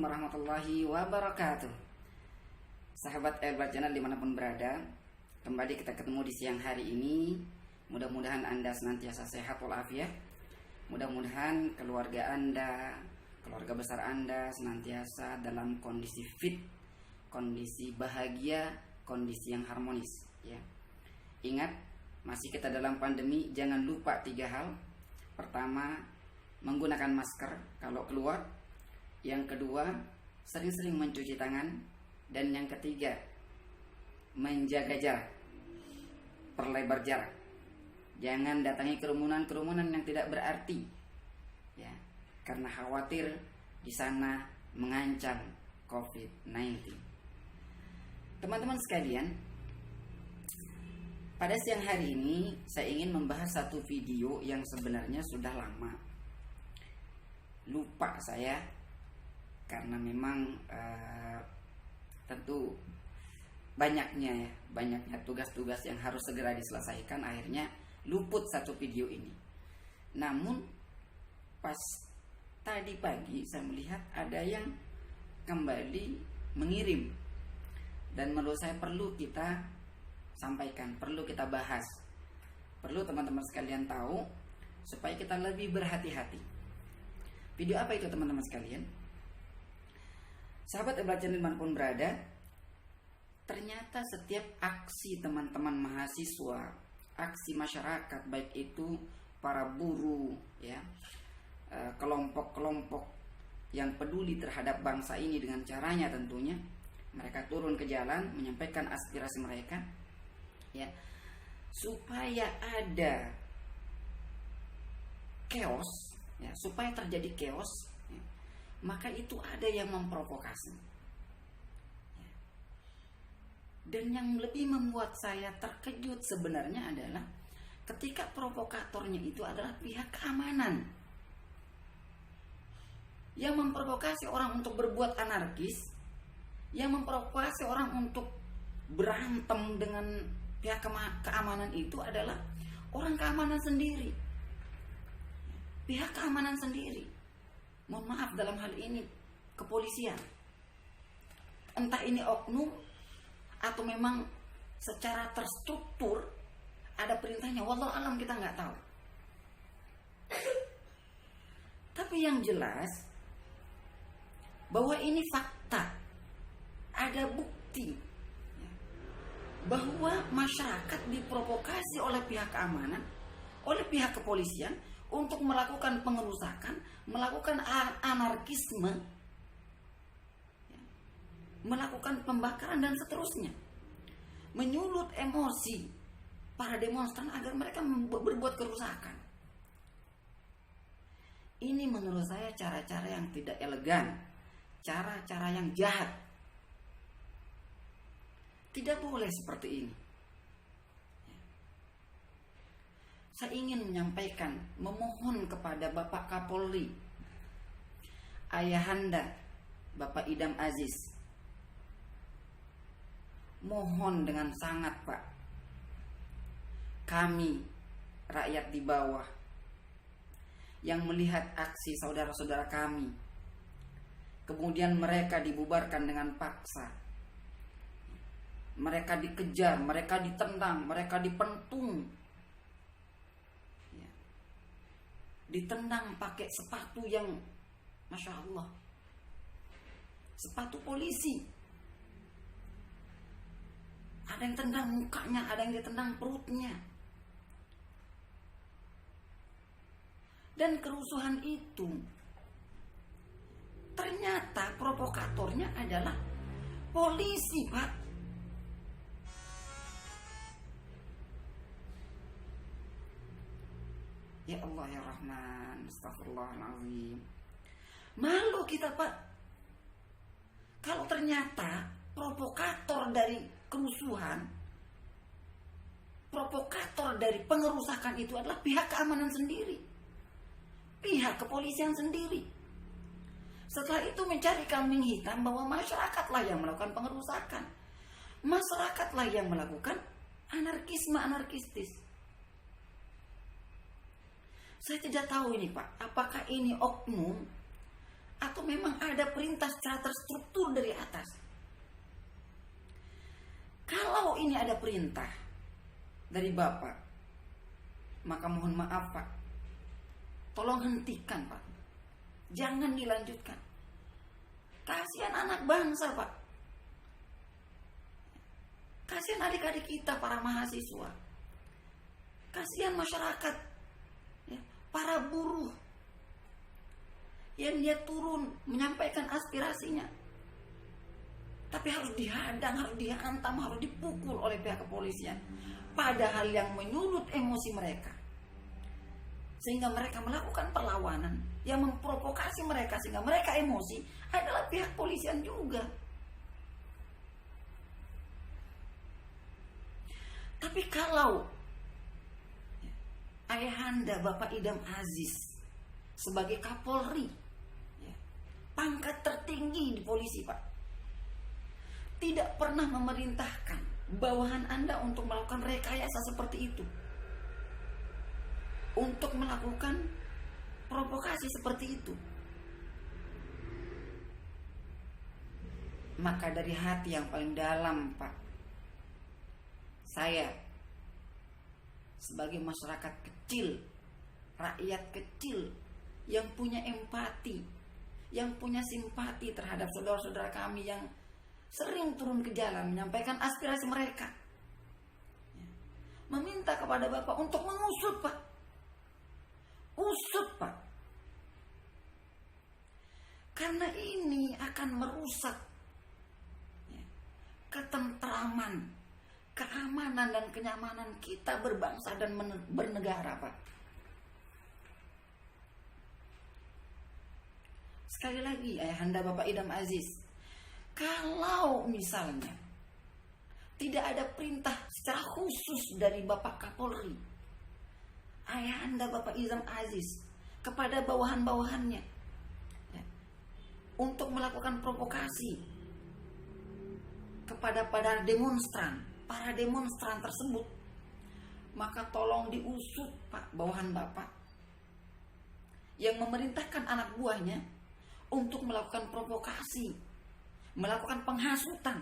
warahmatullahi wabarakatuh. Sahabat Airbar Channel dimanapun berada, kembali kita ketemu di siang hari ini. Mudah-mudahan Anda senantiasa sehat walafiat. Mudah-mudahan keluarga Anda, keluarga besar Anda senantiasa dalam kondisi fit, kondisi bahagia, kondisi yang harmonis ya. Ingat, masih kita dalam pandemi, jangan lupa 3 hal. Pertama, menggunakan masker kalau keluar. Yang kedua, sering-sering mencuci tangan. Dan yang ketiga, menjaga jarak, perlebar jarak. Jangan datangi kerumunan-kerumunan yang tidak berarti ya, karena khawatir di sana mengancam COVID-19. Teman-teman sekalian, pada siang hari ini saya ingin membahas satu video yang sebenarnya sudah lama lupa saya, karena memang tentu banyaknya tugas-tugas yang harus segera diselesaikan, akhirnya luput satu video ini. Namun pas tadi pagi saya melihat ada yang kembali mengirim, dan menurut saya perlu kita sampaikan, perlu kita bahas, perlu teman-teman sekalian tahu supaya kita lebih berhati-hati. Video apa itu teman-teman sekalian? Sahabat Airbar Channel dimanapun berada, ternyata setiap aksi teman-teman mahasiswa, aksi masyarakat, baik itu para buruh ya, kelompok-kelompok yang peduli terhadap bangsa ini dengan caranya tentunya mereka turun ke jalan menyampaikan aspirasi mereka ya, supaya ada chaos ya, supaya terjadi chaos ya, maka itu ada yang memprovokasi ya. Dan yang lebih membuat saya terkejut sebenarnya adalah ketika provokatornya itu adalah pihak keamanan yang memprovokasi orang untuk berbuat anarkis, yang memprovokasi orang untuk berantem dengan pihak keamanan itu adalah orang keamanan sendiri, pihak keamanan sendiri. Mohon maaf, dalam hal ini kepolisian, entah ini oknum atau memang secara terstruktur ada perintahnya, wallahu alam, kita nggak tahu. Tapi yang jelas bahwa ini fakta, ada bukti bahwa masyarakat diprovokasi oleh pihak keamanan, oleh pihak kepolisian untuk melakukan pengerusakan, melakukan anarkisme, melakukan pembakaran dan seterusnya, menyulut emosi para demonstran agar mereka berbuat kerusakan. Ini menurut saya cara-cara yang tidak elegan, cara-cara yang jahat. Tidak boleh seperti ini. Saya ingin menyampaikan, memohon kepada Bapak Kapolri, Ayahanda Bapak Idam Aziz, mohon dengan sangat Pak, kami rakyat di bawah yang melihat aksi saudara-saudara kami, kemudian mereka dibubarkan dengan paksa, mereka dikejar, mereka ditendang, mereka dipentung, ditendang pakai sepatu yang Masya Allah, sepatu polisi. Ada yang tendang mukanya, ada yang ditendang perutnya. Dan kerusuhan itu ternyata provokatornya adalah polisi, Pak. Ya Allah ya Rahman, astagfirullahaladzim. Malu kita, Pak, kalau ternyata provokator dari kerusuhan, provokator dari pengerusakan itu adalah pihak keamanan sendiri, pihak kepolisian sendiri. Setelah itu mencari kambing hitam bahwa masyarakatlah yang melakukan pengerusakan, masyarakatlah yang melakukan anarkistis. Saya tidak tahu ini Pak, apakah ini oknum atau memang ada perintah secara terstruktur dari atas? Kalau ini ada perintah dari Bapak, maka mohon maaf Pak, tolong hentikan Pak, jangan dilanjutkan. Kasihan anak bangsa Pak, kasihan adik-adik kita para mahasiswa, kasihan masyarakat, ya, para buruh yang dia turun menyampaikan aspirasinya, tapi harus dihadang, harus dihantam, harus dipukul oleh pihak kepolisian. Padahal yang menyulut emosi mereka, sehingga mereka melakukan perlawanan, yang memprovokasi mereka sehingga mereka emosi, adalah pihak polisian juga. Tapi kalau ayahanda Bapak Idam Aziz sebagai Kapolri, pangkat tertinggi di polisi Pak, tidak pernah memerintahkan bawahan Anda untuk melakukan rekayasa seperti itu, untuk melakukan provokasi seperti itu, maka dari hati yang paling dalam Pak, saya sebagai masyarakat kecil, rakyat kecil yang punya empati, yang punya simpati terhadap saudara-saudara kami yang sering turun ke jalan menyampaikan aspirasi mereka, meminta kepada Bapak untuk mengusut Pak, usut Pak, karena ini akan merusak ketentraman, keamanan dan kenyamanan kita berbangsa dan bernegara Pak. Sekali lagi ayahanda Bapak Idam Aziz, kalau misalnya tidak ada perintah secara khusus dari Bapak Kapolri, ayahanda Bapak Idam Aziz kepada bawahan-bawahannya, ya, untuk melakukan provokasi kepada para demonstran tersebut, maka tolong diusut Pak, bawahan Bapak yang memerintahkan anak buahnya untuk melakukan provokasi, melakukan penghasutan,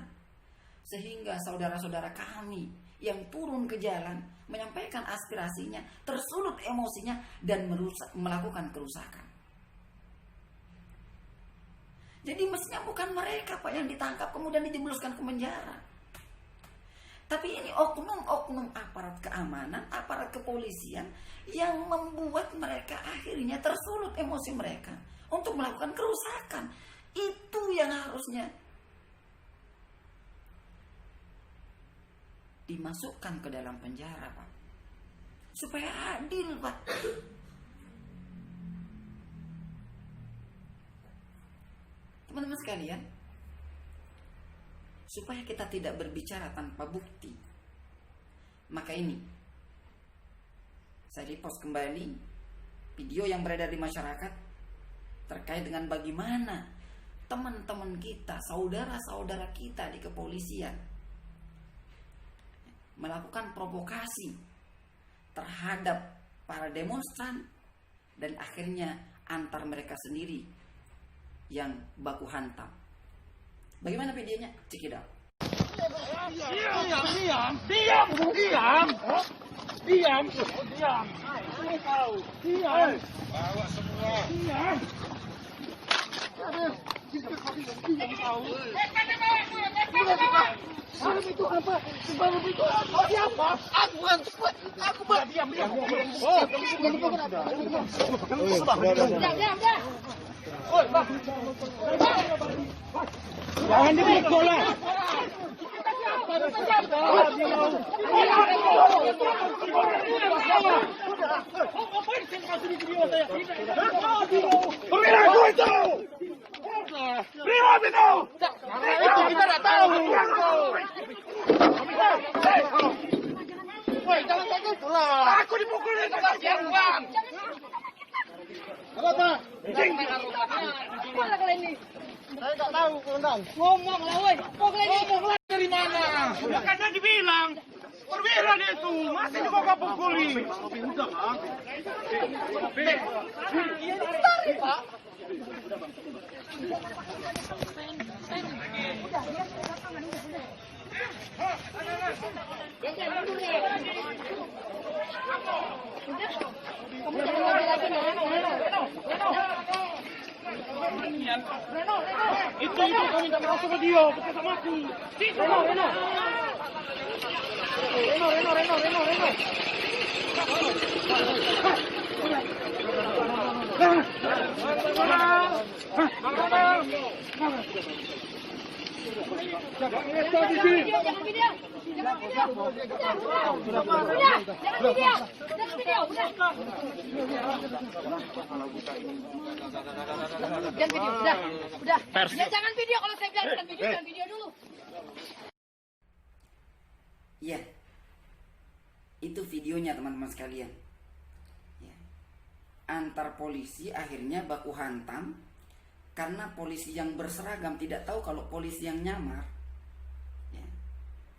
sehingga saudara-saudara kami yang turun ke jalan menyampaikan aspirasinya tersulut emosinya dan melakukan kerusakan. Jadi mestinya bukan mereka Pak yang ditangkap kemudian dijebloskan ke penjara, tapi ini oknum-oknum aparat keamanan, aparat kepolisian yang membuat mereka akhirnya tersulut emosi mereka untuk melakukan kerusakan. Itu yang harusnya dimasukkan ke dalam penjara Pak, supaya adil Pak. Teman-teman sekalian, supaya kita tidak berbicara tanpa bukti, maka ini saya repost kembali video yang beredar di masyarakat terkait dengan bagaimana teman-teman kita, saudara-saudara kita di kepolisian melakukan provokasi terhadap para demonstran dan akhirnya antar mereka sendiri yang baku hantam. Bagaimana videonya? Check it out. Diam. Diam. Bawa semua. Diam. Itu apa? Itu apa? Siapa? Aku bukan. Aku bukan. Diam. Oh, jangan dipukul lah. Berilah aku itu. Berilah itu. Itu kita tak tahu. Woi, jangan takut lah. Aku dipukul itu kasihan bang. Apa Pak? Apa lah kalian ini? Saya tak tahu komandan. Ngomong lah woi. Ngomong lah dari mana? Makanya dibilang. Perwira dia itu masih juga kau pukuli. Udah Pak. Iya, tarik Pak. Kamu jangan ngobrol lagi ya. Itu kau minta maaf sama dia, bukan sama aku. Jangan video. Udah. Ya, jangan video kalau saya bilang jangan video dulu. Ya, itu videonya teman-teman sekalian. Ya. Antar polisi akhirnya baku hantam karena polisi yang berseragam tidak tahu kalau polisi yang nyamar, ya,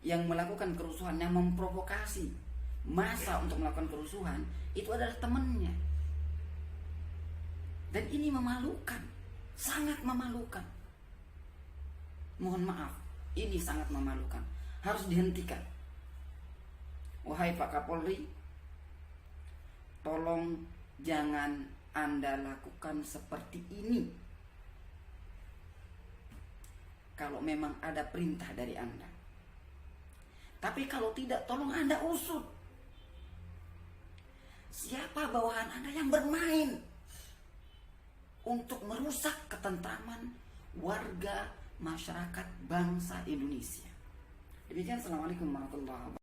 yang melakukan kerusuhan, yang memprovokasi massa untuk melakukan kerusuhan itu adalah temannya. Dan ini memalukan, sangat memalukan. Mohon maaf, ini sangat memalukan, harus dihentikan. Wahai Pak Kapolri, tolong jangan Anda lakukan seperti ini. Kalau memang ada perintah dari Anda. Tapi kalau tidak, tolong Anda usut. Siapa bawahan Anda yang bermain untuk merusak ketentraman warga masyarakat bangsa Indonesia? Demikian, assalamualaikum warahmatullahi wabarakatuh.